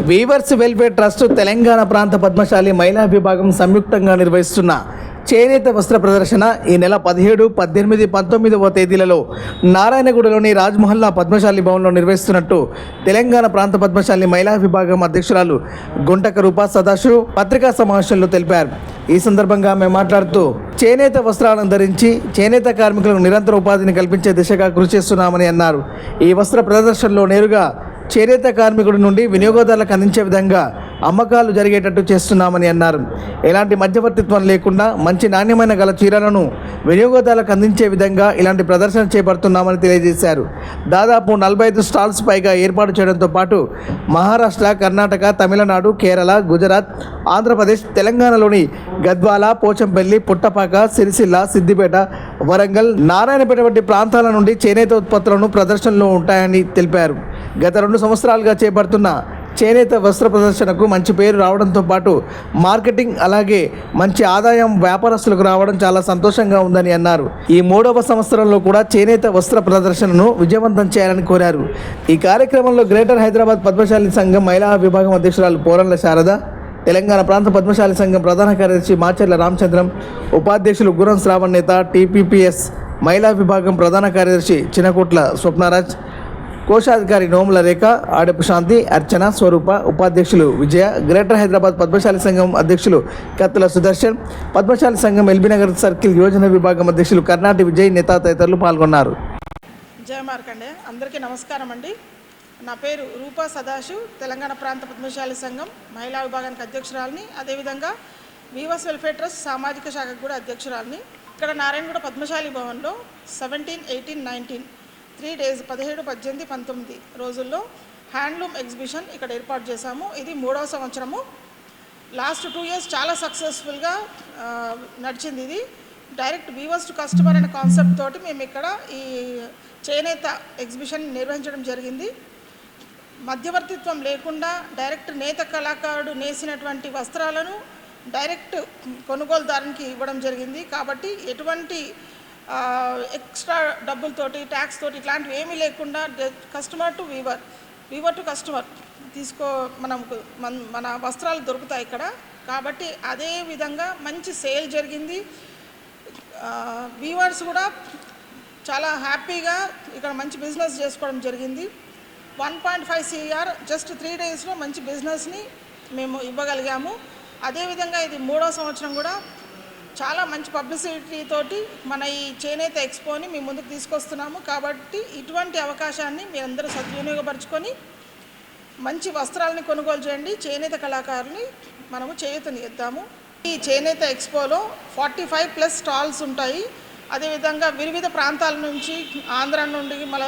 Weavers welfare trust Telangana ప్రాంత పద్మశాలి మహిళా విభాగం సంయుక్తంగా నిర్వహిస్తున్న చేనేత వస్త్ర ప్రదర్శన ఈ నెల 17, 18, 19వ తేదీలలో నారాయణగూడలోని రాజ్మహల్లా పద్మశాలి భవన్లో నిర్వహిస్తున్నట్టు తెలంగాణ ప్రాంత పద్మశాలి మహిళా విభాగం అధ్యక్షురాలు గుంటక రూపా సదాశివ్ పత్రికా సమావేశంలో తెలిపారు. ఈ సందర్భంగా ఆమె మాట్లాడుతూ చేనేత వస్త్రాలను ధరించి చేనేత కార్మికులకు నిరంతర ఉపాధిని కల్పించే దిశగా కృషి చేస్తున్నామని అన్నారు. ఈ వస్త్ర ప్రదర్శనలో నేరుగా చేనేత కార్మికుడి నుండి వినియోగదారులకు అందించే విధంగా అమ్మకాలు జరిగేటట్టు చేస్తున్నామని అన్నారు. ఎలాంటి మధ్యవర్తిత్వం లేకుండా మంచి నాణ్యమైన గల చీరలను వినియోగదారులకు అందించే విధంగా ఇలాంటి ప్రదర్శన చేపడుతున్నామని తెలియజేశారు. దాదాపు 45 స్టాల్స్ పైగా ఏర్పాటు చేయడంతో పాటు మహారాష్ట్ర, కర్ణాటక, తమిళనాడు, కేరళ, గుజరాత్, ఆంధ్రప్రదేశ్, తెలంగాణలోని గద్వాల, పోచంపల్లి, పుట్టపాక, సిరిసిల్ల, సిద్దిపేట, వరంగల్, నారాయణపేట వంటి ప్రాంతాల నుండి చేనేత ఉత్పత్తులను ప్రదర్శనలో ఉంటాయని తెలిపారు. గత 2 సంవత్సరాలుగా చేపడుతున్న చేనేత వస్త్ర ప్రదర్శనకు మంచి పేరు రావడంతో పాటు మార్కెటింగ్ అలాగే మంచి ఆదాయం వ్యాపారస్తులకు రావడం చాలా సంతోషంగా ఉందని అన్నారు. ఈ 3వ సంవత్సరంలో కూడా చేనేత వస్త్ర ప్రదర్శనను విజయవంతం చేయాలని కోరారు. ఈ కార్యక్రమంలో గ్రేటర్ హైదరాబాద్ పద్మశాలి సంఘం మహిళా విభాగం అధ్యక్షురాలు పోరంల శారద, తెలంగాణ ప్రాంత పద్మశాలి సంఘం ప్రధాన కార్యదర్శి మాచర్ల రామచంద్రం, ఉపాధ్యక్షులు గురం శ్రావణ్ నేత, టీపీపీఎస్ మహిళా విభాగం ప్రధాన కార్యదర్శి చినకోట్ల స్వప్నరాజ్, కోశాధికారి నోముల రేఖ, ఆడపు శాంతి, అర్చన, స్వరూప, ఉపాధ్యక్షులు విజయ, గ్రేటర్ హైదరాబాద్ పద్మశాలి సంఘం అధ్యక్షులు కత్తుల సుదర్శన్, పద్మశాలి సంఘం ఎల్బీనగర్ సర్కిల్ యోజన విభాగం అధ్యక్షులు కర్ణాటి విజయ్ నేత తదితరులు పాల్గొన్నారు. జయ మార్కండే, అందరికీ నమస్కారం అండి. నా పేరు రూపా సదాశివ్, తెలంగాణ ప్రాంత పద్మశాలి సంఘం మహిళా విభాగానికి అధ్యక్షురాలని, అదేవిధంగా వీవర్స్ వెల్ఫేర్ ట్రస్ట్ సామాజిక శాఖకు కూడా అధ్యక్షురాలని. ఇక్కడ నారాయణగూడ పద్మశాలి భవన్లో 17, 18, 19 3 days 17, 18, 19 రోజుల్లో హ్యాండ్లూమ్ ఎగ్జిబిషన్ ఇక్కడ ఏర్పాటు చేశాము. ఇది 3వ సంవత్సరము. లాస్ట్ 2 years చాలా సక్సెస్ఫుల్గా నడిచింది. ఇది డైరెక్ట్ వీవర్స్ టు కస్టమర్ అనే కాన్సెప్ట్ తోటి మేము ఇక్కడ ఈ చేనేత ఎగ్జిబిషన్ నిర్వహించడం జరిగింది. మధ్యవర్తిత్వం లేకుండా డైరెక్ట్ నేత కళాకారుడు నేసినటువంటి వస్త్రాలను డైరెక్ట్ కొనుగోలుదారునికి ఇవ్వడం జరిగింది. కాబట్టి ఎటువంటి ఎక్స్ట్రా డబ్బులతోటి, ట్యాక్స్ తోటి ఇట్లాంటివి ఏమీ లేకుండా customer to weaver, weaver to customer మన వస్త్రాలు దొరుకుతాయి ఇక్కడ. కాబట్టి అదే విధంగా మంచి సేల్ జరిగింది. వీవర్స్ కూడా చాలా హ్యాపీగా ఇక్కడ మంచి బిజినెస్ చేసుకోవడం జరిగింది. 1.5 CR జస్ట్ 3 daysలో మంచి బిజినెస్ని మేము ఇవ్వగలిగాము. అదేవిధంగా ఇది 3వ సంవత్సరం కూడా చాలా మంచి పబ్లిసిటీ తోటి మన ఈ చేనేత ఎక్స్పోని మీ ముందుకు తీసుకొస్తున్నాము. కాబట్టి ఇటువంటి అవకాశాన్ని మీరందరూ సద్వినియోగపరచుకొని మంచి వస్త్రాలని కొనుగోలు చేయండి. చేనేత కళాకారుని మనము చేయూతని ఇద్దాము. ఈ చేనేత ఎక్స్పోలో 45+ స్టాల్స్ ఉంటాయి. అదేవిధంగా వివిధ ప్రాంతాల నుంచి, ఆంధ్ర నుండి మన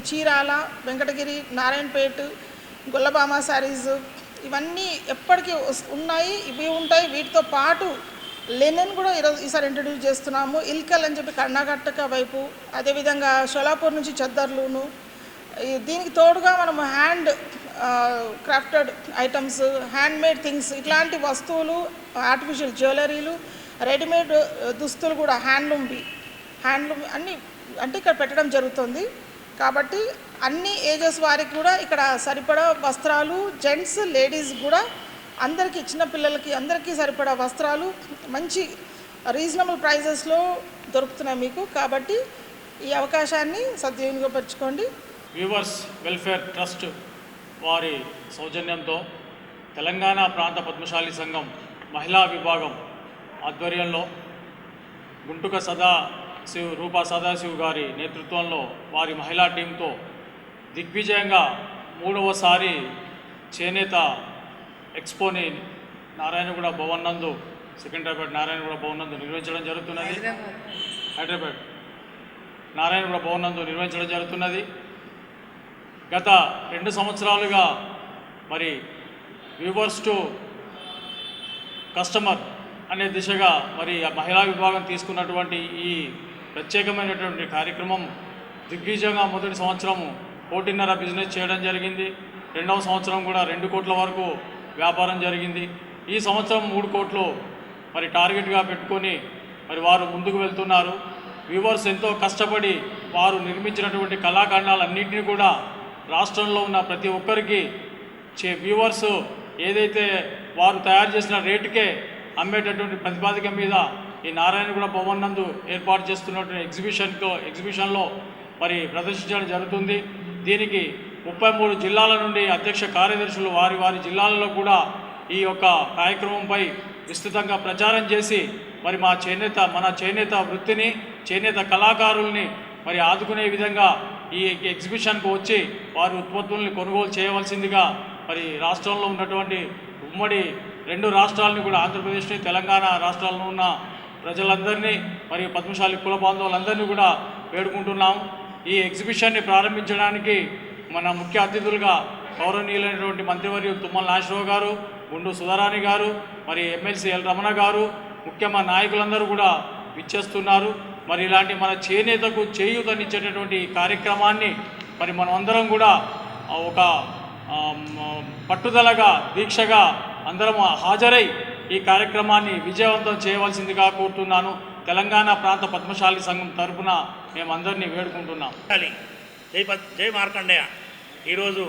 చీరాల, వెంకటగిరి, నారాయణపేట, గొల్లబామ శారీస్ ఇవన్నీ ఎప్పటికీ ఉన్నాయి. ఇవి ఉంటాయి. వీటితో పాటు లెనిన్ కూడా ఈసారి ఇంట్రడ్యూస్ చేస్తున్నాము. ఇల్కల్ అని చెప్పి కర్ణాటక వైపు, అదేవిధంగా షోలాపూర్ నుంచి చద్దర్లును. దీనికి తోడుగా మనము hand crafted items, handmade things ఇట్లాంటి వస్తువులు, ఆర్టిఫిషియల్ జ్యువెలరీలు, రెడీమేడ్ దుస్తులు కూడా హ్యాండ్లూమ్ అన్నీ అంటే ఇక్కడ పెట్టడం జరుగుతుంది. కాబట్టి అన్ని ఏజెస్ వారికి కూడా ఇక్కడ సరిపడా వస్త్రాలు, జెంట్స్, లేడీస్ కూడా అందరికీ, చిన్నపిల్లలకి అందరికీ సరిపడా వస్త్రాలు మంచి రీజనబుల్ ప్రైజెస్లో దొరుకుతున్నాయి మీకు. కాబట్టి ఈ అవకాశాన్ని సద్వినియోగపరచుకోండి. వీవర్స్ వెల్ఫేర్ ట్రస్ట్ వారి సౌజన్యంతో తెలంగాణ ప్రాంత పద్మశాలి సంఘం మహిళా విభాగం ఆధ్వర్యంలో గుంటుక రూపా సదాశివ్ గారి నేతృత్వంలో వారి మహిళా టీంతో దిగ్విజయంగా 3వసారి చేనేత ఎక్స్పోని నారాయణగూడ భవన్ నందు, సికింద్రాబాద్ నారాయణగూడ భవన్ నందు నిర్వహించడం జరుగుతున్నది. హైదరాబాద్ నారాయణగూడ భవన్ నందు నిర్వహించడం జరుగుతున్నది. గత 2 సంవత్సరాలుగా మరి వ్యూవర్స్ టు కస్టమర్ అనే దిశగా మరి మహిళా విభాగం తీసుకున్నటువంటి ఈ ప్రత్యేకమైనటువంటి కార్యక్రమం దిగ్విజయంగా మొదటి సంవత్సరము 1.5 కోటి బిజినెస్ చేయడం జరిగింది. 2వ సంవత్సరం కూడా 2 కోట్ల వరకు వ్యాపారం జరిగింది. ఈ సంవత్సరం 3 కోట్లు మరి టార్గెట్గా పెట్టుకొని మరి వారు ముందుకు వెళ్తున్నారు. వ్యూవర్స్ ఎంతో కష్టపడి వారు నిర్మించినటువంటి కళాఖండాలన్నింటినీ కూడా రాష్ట్రంలో ఉన్న ప్రతి ఒక్కరికి వ్యూవర్స్ ఏదైతే వారు తయారు చేసిన రేటుకే అమ్మేటటువంటి ప్రతిపాదిక మీద ఈ నారాయణగూడ భవన్ నందు ఏర్పాటు చేస్తున్నటువంటి ఎగ్జిబిషన్లో మరి ప్రదర్శించడం జరుగుతుంది. దీనికి 33 జిల్లాల నుండి అధ్యక్ష కార్యదర్శులు వారి జిల్లాలలో కూడా ఈ యొక్క కార్యక్రమంపై విస్తృతంగా ప్రచారం చేసి మరి మన చేనేత వృత్తిని, చేనేత కళాకారుల్ని మరి ఆదుకునే విధంగా ఈ ఎగ్జిబిషన్కు వచ్చి వారి ఉత్పత్తుల్ని కొనుగోలు చేయవలసిందిగా మరి రాష్ట్రంలో ఉన్నటువంటి ఉమ్మడి 2 రాష్ట్రాలని కూడా, ఆంధ్రప్రదేశ్ని, తెలంగాణ రాష్ట్రాల్లో ఉన్న ప్రజలందరినీ మరియు పద్మశాలి కుల బాంధవులందరినీ కూడా వేడుకుంటున్నాం. ఈ ఎగ్జిబిషన్ని ప్రారంభించడానికి మన ముఖ్య అతిథులుగా గౌరవనీయులైనటువంటి మంత్రివర్యులు తుమ్మల నాగేశ్వరరావు గారు, గుండు సుధారాణి గారు, మరి ఎమ్మెల్సీ ఎల్ రమణ గారు, ముఖ్యమైన నాయకులందరూ కూడా విచ్చేస్తున్నారు. మరి ఇలాంటి మన చేనేతకు చేయూతనిచ్చేటటువంటి కార్యక్రమాన్ని మరి మనం అందరం కూడా ఒక పట్టుదలగా, దీక్షగా అందరం హాజరై ఈ కార్యక్రమాన్ని విజయవంతం చేయవలసిందిగా కోరుతున్నాను. తెలంగాణ ప్రాంత పద్మశాలి సంఘం తరఫున మేమందరినీ వేడుకుంటున్నాం. జై మార్కండేయ. ఈరోజు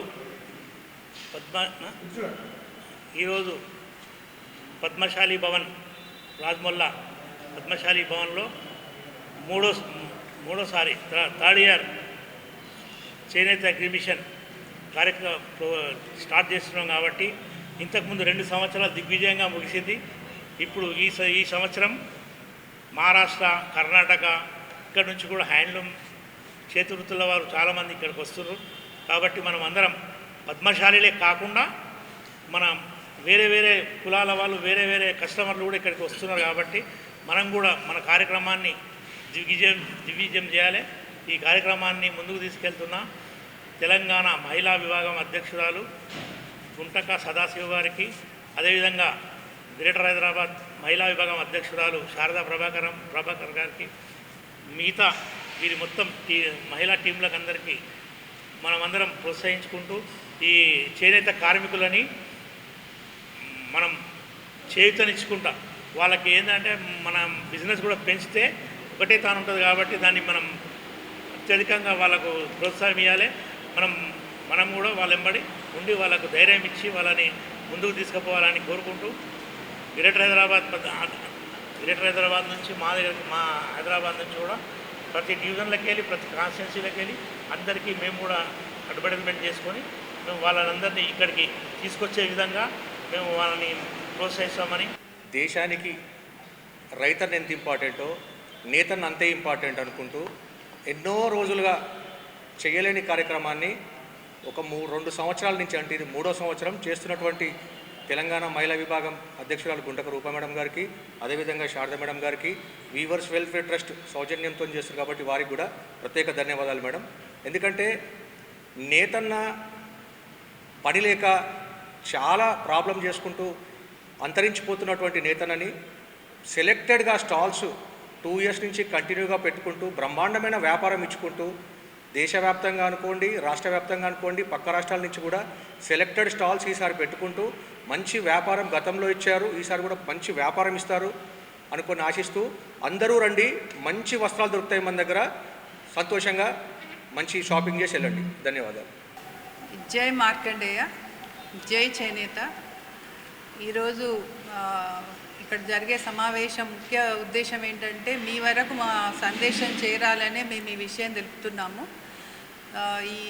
పద్మశాలి భవన్, రాజ్మొల్లా పద్మశాలి భవన్లో మూడోసారి థర్డ్ ఇయర్ చేనేత ఎగ్జిబిషన్ కార్యక్రమం స్టార్ట్ చేస్తున్నాం. కాబట్టి ఇంతకుముందు 2 సంవత్సరాలు దిగ్విజయంగా ముగిసింది. ఇప్పుడు ఈ సంవత్సరం మహారాష్ట్ర, కర్ణాటక ఇక్కడ నుంచి కూడా హ్యాండ్లూమ్ చేతివృత్తుల వారు చాలామంది ఇక్కడికి వస్తున్నారు. కాబట్టి మనం అందరం పద్మశాలిలే కాకుండా మన వేరే కులాల వాళ్ళు, వేరే కస్టమర్లు కూడా ఇక్కడికి వస్తున్నారు. కాబట్టి మనం కూడా మన కార్యక్రమాన్ని దిగ్విజయం చేయాలి. ఈ కార్యక్రమాన్ని ముందుకు తీసుకెళ్తున్న తెలంగాణ మహిళా విభాగం అధ్యక్షురాలు గుంటక సదాశివ గారికి, అదేవిధంగా గ్రేటర్ హైదరాబాద్ మహిళా విభాగం అధ్యక్షురాలు శారదా ప్రభాకర్ గారికి, మిగతా వీరి మొత్తం మహిళా టీంలకు అందరికీ మనమందరం ప్రోత్సహించుకుంటూ ఈ చేనేత కార్మికులని మనం చేయూతనిచ్చుకుంటా వాళ్ళకి ఏంటంటే మన బిజినెస్ కూడా పెంచితే ఒకటే తాను ఉంటుంది. కాబట్టి దాన్ని మనం అత్యధికంగా వాళ్ళకు ప్రోత్సాహం ఇవ్వాలి. మనం కూడా వాళ్ళ వెంబడి ఉండి వాళ్ళకు ధైర్యం ఇచ్చి వాళ్ళని ముందుకు తీసుకుపోవాలని కోరుకుంటూ గ్రేటర్ హైదరాబాద్ నుంచి మా హైదరాబాద్ నుంచి కూడా ప్రతి డివిజన్లకి వెళ్ళి, ప్రతి కాన్స్టిట్యున్సీలకి వెళ్ళి అందరికీ మేము కూడా అడ్వర్టైజ్మెంట్ చేసుకొని మేము వాళ్ళందరినీ ఇక్కడికి తీసుకొచ్చే విధంగా మేము వాళ్ళని ప్రోత్సహిస్తామని. దేశానికి రైతన్న ఎంత ఇంపార్టెంటో నేతన్న అంతే ఇంపార్టెంట్ అనుకుంటూ ఎన్నో రోజులుగా చేయలేని కార్యక్రమాన్ని ఒక 2 సంవత్సరాల నుంచి, అంటే ఇది 3వ సంవత్సరం చేస్తున్నటువంటి తెలంగాణ మహిళా విభాగం అధ్యక్షురాలు గుంటక రూపా మేడం గారికి, అదేవిధంగా శారద మేడం గారికి, వీవర్స్ వెల్ఫేర్ ట్రస్ట్ సౌజన్యంతో చేస్తారు కాబట్టి వారికి కూడా ప్రత్యేక ధన్యవాదాలు మేడం. ఎందుకంటే నేతన్న పని లేక చాలా ప్రాబ్లం చేసుకుంటూ అంతరించిపోతున్నటువంటి నేతనని సెలెక్టెడ్గా స్టాల్స్ 2 ఇయర్స్ నుంచి కంటిన్యూగా పెట్టుకుంటూ బ్రహ్మాండమైన వ్యాపారం ఇచ్చుకుంటూ దేశవ్యాప్తంగా అనుకోండి, రాష్ట్ర వ్యాప్తంగా అనుకోండి, పక్క రాష్ట్రాల నుంచి కూడా సెలెక్టెడ్ స్టాల్స్ ఈసారి పెట్టుకుంటూ మంచి వ్యాపారం గతంలో ఇచ్చారు, ఈసారి కూడా మంచి వ్యాపారం ఇస్తారు అనుకొని ఆశిస్తూ అందరూ రండి. మంచి వస్త్రాలు దొరుకుతాయి మన దగ్గర. సంతోషంగా మంచి షాపింగ్ చేసి వెళ్ళండి. ధన్యవాదాలు. జై మార్కండేయ, జై చేనేత. ఈరోజు ఇక్కడ జరిగే సమావేశం ముఖ్య ఉద్దేశం ఏంటంటే మీ వరకు మా సందేశం చేరాలనే మేము ఈ విషయం తెలుపుతున్నాము. ఈ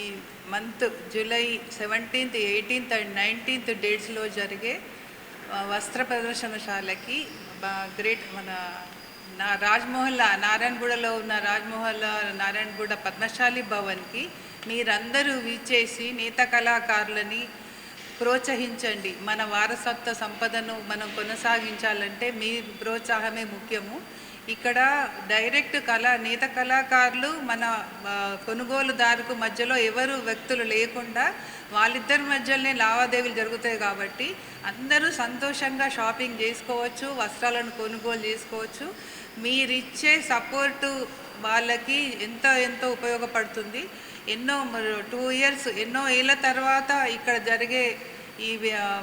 month July 17th, 18th and 19th డేట్స్లో జరిగే వస్త్ర ప్రదర్శనశాలకి మన రాజ్మహల్లా నారాయణగూడలో ఉన్న నారాయణగూడ పద్మశాలి భవన్కి మీరందరూ విచ్చేసి నేత కళాకారులని ప్రోత్సహించండి. మన వారసత్వ సంపదను మనం కొనసాగించాలంటే మీ ప్రోత్సాహమే ముఖ్యము. ఇక్కడ డైరెక్ట్ నేత కళాకారులు మన కొనుగోలుదారుకు మధ్యలో ఎవరు వ్యక్తులు లేకుండా వాళ్ళిద్దరి మధ్యలోనే లావాదేవీలు జరుగుతాయి. కాబట్టి అందరూ సంతోషంగా షాపింగ్ చేసుకోవచ్చు, వస్త్రాలను కొనుగోలు చేసుకోవచ్చు. మీరిచ్చే సపోర్టు వాళ్ళకి ఎంతో ఉపయోగపడుతుంది. 2 ఇయర్స్ ఎన్నో ఏళ్ళ తర్వాత ఇక్కడ జరిగే ఈ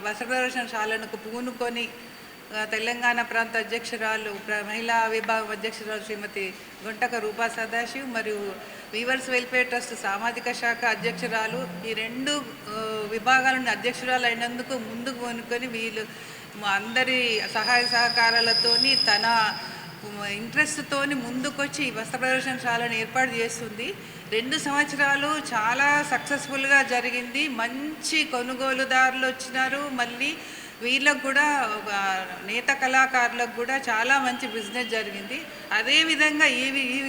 వస్త్ర ప్రదర్శనశాలకు పూనుకొని తెలంగాణ ప్రాంత అధ్యక్షురాలు, మహిళా విభాగం అధ్యక్షురాలు శ్రీమతి గుంటక రూపా సదాశివ్ మరియు వీవర్స్ వెల్ఫేర్ ట్రస్ట్ సామాజిక శాఖ అధ్యక్షురాలు. ఈ 2 విభాగాల నుండి అధ్యక్షురాలు అయినందుకు ముందుకు కొనుక్కొని వీళ్ళు అందరి సహాయ సహకారాలతోని తన ఇంట్రెస్ట్తోని ముందుకొచ్చి ఈ వస్త్ర ప్రదర్శనశాలను ఏర్పాటు చేస్తుంది. 2 సంవత్సరాలు చాలా సక్సెస్ఫుల్గా జరిగింది. మంచి కొనుగోలుదారులు వచ్చినారు. మళ్ళీ వీళ్ళకు కూడా నేత కళాకారులకు కూడా చాలా మంచి బిజినెస్ జరిగింది. అదేవిధంగా ఈ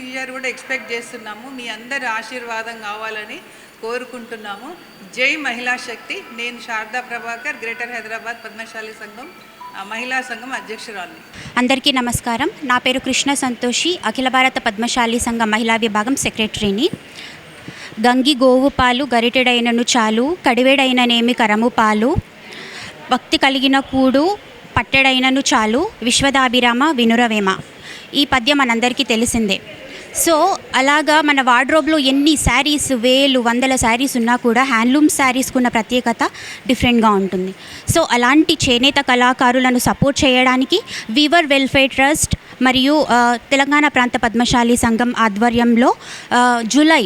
ఇయర్ కూడా ఎక్స్పెక్ట్ చేస్తున్నాము. మీ అందరి ఆశీర్వాదం కావాలని కోరుకుంటున్నాము. జై మహిళా శక్తి. నేను శారదా ప్రభాకర్, గ్రేటర్ హైదరాబాద్ పద్మశాలి సంఘం మహిళా సంఘం అధ్యక్షురాలిని. అందరికీ నమస్కారం. నా పేరు కృష్ణ సంతోషి, అఖిల భారత పద్మశాలి సంఘ మహిళా విభాగం సెక్రటరీని. గంగి గోవు పాలు గరిటెడైనను చాలు, కడివేడైననేమి కరము పాలు, భక్తి కలిగిన కూడు పట్టెడైనను చాలు, విశ్వదాభిరామ వినురవేమ. ఈ పద్యం మనందరికీ తెలిసిందే. సో అలాగా మన వార్డ్రోబ్లో ఎన్ని శారీస్, వేలు వందల శారీస్ ఉన్నా కూడా హ్యాండ్లూమ్ శారీస్కు ఉన్న ప్రత్యేకత డిఫరెంట్గా ఉంటుంది. సో అలాంటి చేనేత కళాకారులను సపోర్ట్ చేయడానికి వీవర్ వెల్ఫేర్ ట్రస్ట్ మరియు తెలంగాణ ప్రాంత పద్మశాలి సంఘం ఆధ్వర్యంలో జూలై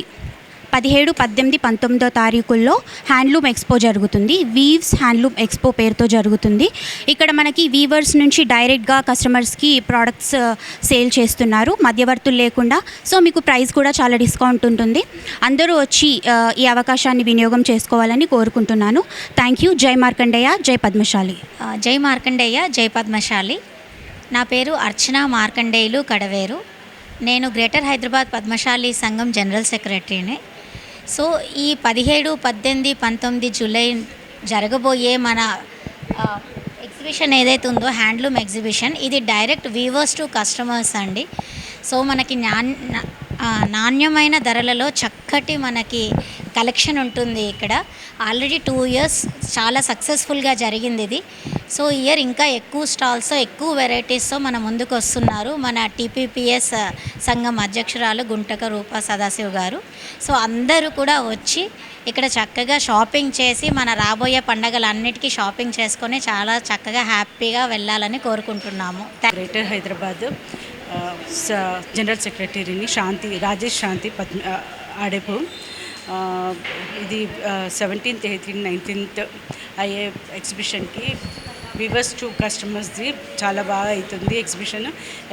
17, 18, 19 తారీఖుల్లో హ్యాండ్లూమ్ ఎక్స్పో జరుగుతుంది. వీవ్స్ హ్యాండ్లూమ్ ఎక్స్పో పేరుతో జరుగుతుంది. ఇక్కడ మనకి వీవర్స్ నుంచి డైరెక్ట్గా కస్టమర్స్కి ప్రోడక్ట్స్ సేల్ చేస్తున్నారు, మధ్యవర్తులు లేకుండా. సో మీకు ప్రైస్ కూడా చాలా డిస్కౌంట్ ఉంటుంది. అందరూ వచ్చి ఈ అవకాశాన్ని వినియోగం చేసుకోవాలని కోరుకుంటున్నాను. Thank you. జై మార్కండేయ, జై పద్మశాలి. జై మార్కండేయ, జై పద్మశాలి. నా పేరు అర్చన మార్కండేయులు కడవేరు. నేను గ్రేటర్ హైదరాబాద్ పద్మశాలి సంఘం జనరల్ సెక్రటరీని. సో ఈ 17, 18, 19 జూలై జరగబోయే మన ఎగ్జిబిషన్ ఏదైతే ఉందో హ్యాండ్లూమ్ ఎగ్జిబిషన్, ఇది డైరెక్ట్ వీవర్స్ టు కస్టమర్స్ అండి. సో మనకి నాణ్యమైన ధరలలో చక్కటి మనకి కలెక్షన్ ఉంటుంది ఇక్కడ. ఆల్రెడీ 2 years చాలా సక్సెస్ఫుల్గా జరిగింది ఇది. సో ఇయర్ ఇంకా ఎక్కువ స్టాల్స్తో, ఎక్కువ వెరైటీస్తో మన ముందుకు వస్తున్నారు మన టీపీపీఎస్ సంఘం అధ్యక్షురాలు గుంటక రూప సదాశివ్ గారు. సో అందరూ కూడా వచ్చి ఇక్కడ చక్కగా షాపింగ్ చేసి మన రాబోయే పండగలన్నిటికీ షాపింగ్ చేసుకొని చాలా చక్కగా హ్యాపీగా వెళ్ళాలని కోరుకుంటున్నాము. గ్రేటర్ హైదరాబాద్ జనరల్ సెక్రటరీని రాజేష్ శాంతి ఆడేపు. ఇది 17th, 18th, 19th అయ్యే ఎగ్జిబిషన్కి వీవర్స్ టు కస్టమర్స్ది చాలా బాగా అవుతుంది exhibition.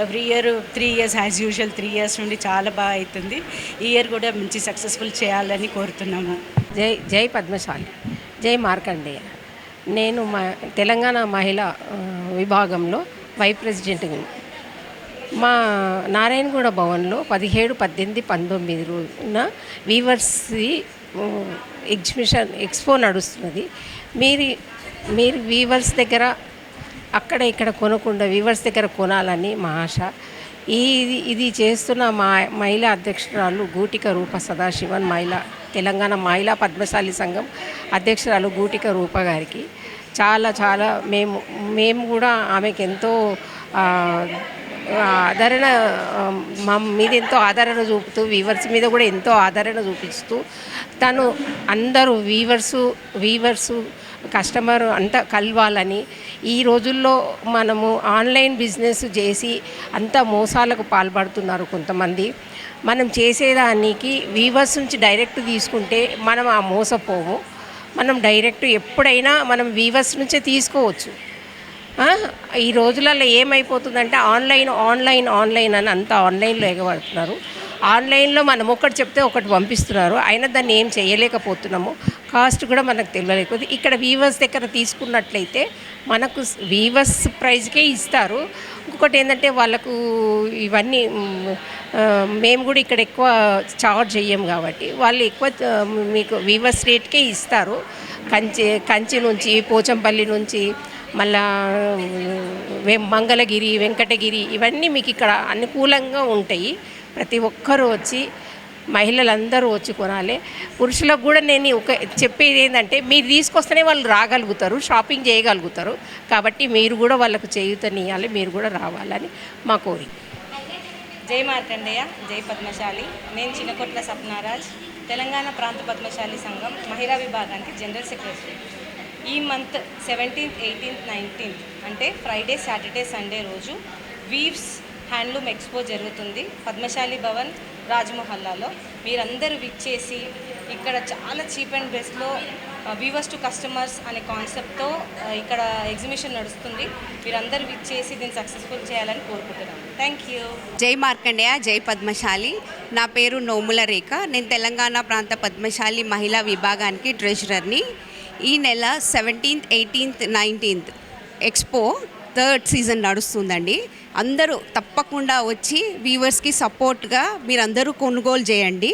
Every year 3 years as usual 3 years నుండి చాలా బాగా అవుతుంది. ఈ ఇయర్ కూడా మంచి సక్సెస్ఫుల్ చేయాలని కోరుతున్నాము. జై పద్మశాలి, జై మార్కండేయ. నేను తెలంగాణ మహిళా విభాగంలో వైస్ ప్రెసిడెంట్ని. మా నారాయణగూడ భవన్లో 17, 18, 19 రోజున వీవర్స్ది ఎగ్జిబిషన్ ఎక్స్పో నడుస్తున్నది. మీరు వీవర్స్ దగ్గర అక్కడ ఇక్కడ కొనకుండా వీవర్స్ దగ్గర కొనాలని మా ఆశ. ఇది చేస్తున్న మా మహిళా అధ్యక్షురాలు గూటిక రూప సదాశివన్, తెలంగాణ మహిళా పద్మశాలి సంఘం అధ్యక్షురాలు గూటిక రూప గారికి చాలా మేము కూడా ఆమెకు ఎంతో ఆదరణ, మా మీద ఎంతో ఆదరణ చూపుతూ, వీవర్స్ మీద కూడా ఎంతో ఆదరణ చూపిస్తూ తను అందరూ వీవర్సు కస్టమర్ అంతా కలవాలని. ఈ రోజుల్లో మనము ఆన్లైన్ బిజినెస్ చేసి అంతా మోసాలకు పాల్పడుతున్నారు కొంతమంది. మనం చేసేదానికి వీవర్స్ నుంచి డైరెక్ట్ తీసుకుంటే మనం ఆ మోసపోము. మనం డైరెక్ట్ ఎప్పుడైనా మనం వీవర్స్ నుంచే తీసుకోవచ్చు. ఈ రోజులలో ఏమైపోతుందంటే ఆన్లైన్ అని అంతా ఆన్లైన్లో ఎగబడుతున్నారు. ఆన్లైన్లో మనం ఒకటి చెప్తే ఒకటి పంపిస్తున్నారు, అయినా దాన్ని ఏం చేయలేకపోతున్నాము. కాస్ట్ కూడా మనకు తెలియలేకపోతే ఇక్కడ వీవర్స్ దగ్గర తీసుకున్నట్లయితే మనకు వీవర్స్ ప్రైస్కే ఇస్తారు. ఇంకొకటి ఏంటంటే వాళ్ళకు ఇవన్నీ మేము కూడా ఇక్కడ ఎక్కువ చార్జ్ చెయ్యం కాబట్టి వాళ్ళు ఎక్కువ మీకు వీవర్స్ రేట్కే ఇస్తారు. కంచి నుంచి, పోచంపల్లి నుంచి, మళ్ళా మంగళగిరి, వెంకటగిరి ఇవన్నీ మీకు ఇక్కడ అనుకూలంగా ఉంటాయి. ప్రతి ఒక్కరూ వచ్చి, మహిళలందరూ వచ్చి కొనాలి. పురుషులకు కూడా నేను చెప్పేది ఏంటంటే మీరు తీసుకొస్తేనే వాళ్ళు రాగలుగుతారు, షాపింగ్ చేయగలుగుతారు. కాబట్టి మీరు కూడా వాళ్ళకు చేయూతనియాలి, మీరు కూడా రావాలని మా కోరిక. జై మార్కండేయ, జై పద్మశాలి. నేను చిన్నకొట్ల సప్నారాజ్, తెలంగాణ ప్రాంత పద్మశాలి సంఘం మహిళా విభాగానికి జనరల్ సెక్రటరీ. ఈ మంత్ 17th, 18th, 19th అంటే ఫ్రైడే, సాటర్డే, సండే రోజు వీవ్స్ హ్యాండ్లూమ్ ఎక్స్పో జరుగుతుంది. పద్మశాలి భవన్ రాజ్మహల్లాలో. మీరందరూ విచ్చేసి ఇక్కడ చాలా చీప్ అండ్ బెస్ట్లో వీవర్స్ టు కస్టమర్స్ అనే కాన్సెప్ట్తో ఇక్కడ ఎగ్జిబిషన్ నడుస్తుంది. మీరందరూ విచ్చేసి దీన్ని సక్సెస్ఫుల్ చేయాలని కోరుకుంటున్నాను. Thank you. జై మార్కండేయ, జై పద్మశాలి. నా పేరు నోముల రేఖ. నేను తెలంగాణ ప్రాంత పద్మశాలి మహిళా విభాగానికి ట్రెజరర్ని. ఈ నెల 17th, 18th, 19th expo 3rd season నడుస్తుందండి. అందరూ తప్పకుండా వచ్చి వీవర్స్కి సపోర్ట్గా మీరందరూ కొనుగోలు చేయండి.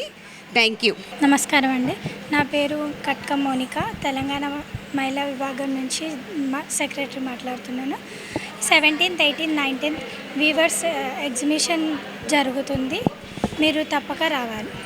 Thank you. నమస్కారం అండి. నా పేరు కట్క మోనిక, తెలంగాణ మహిళా విభాగం నుంచి సెక్రటరీ మాట్లాడుతున్నాను. 17th, 18th, 19th weavers exhibition జరుగుతుంది. మీరు తప్పక రావాలి.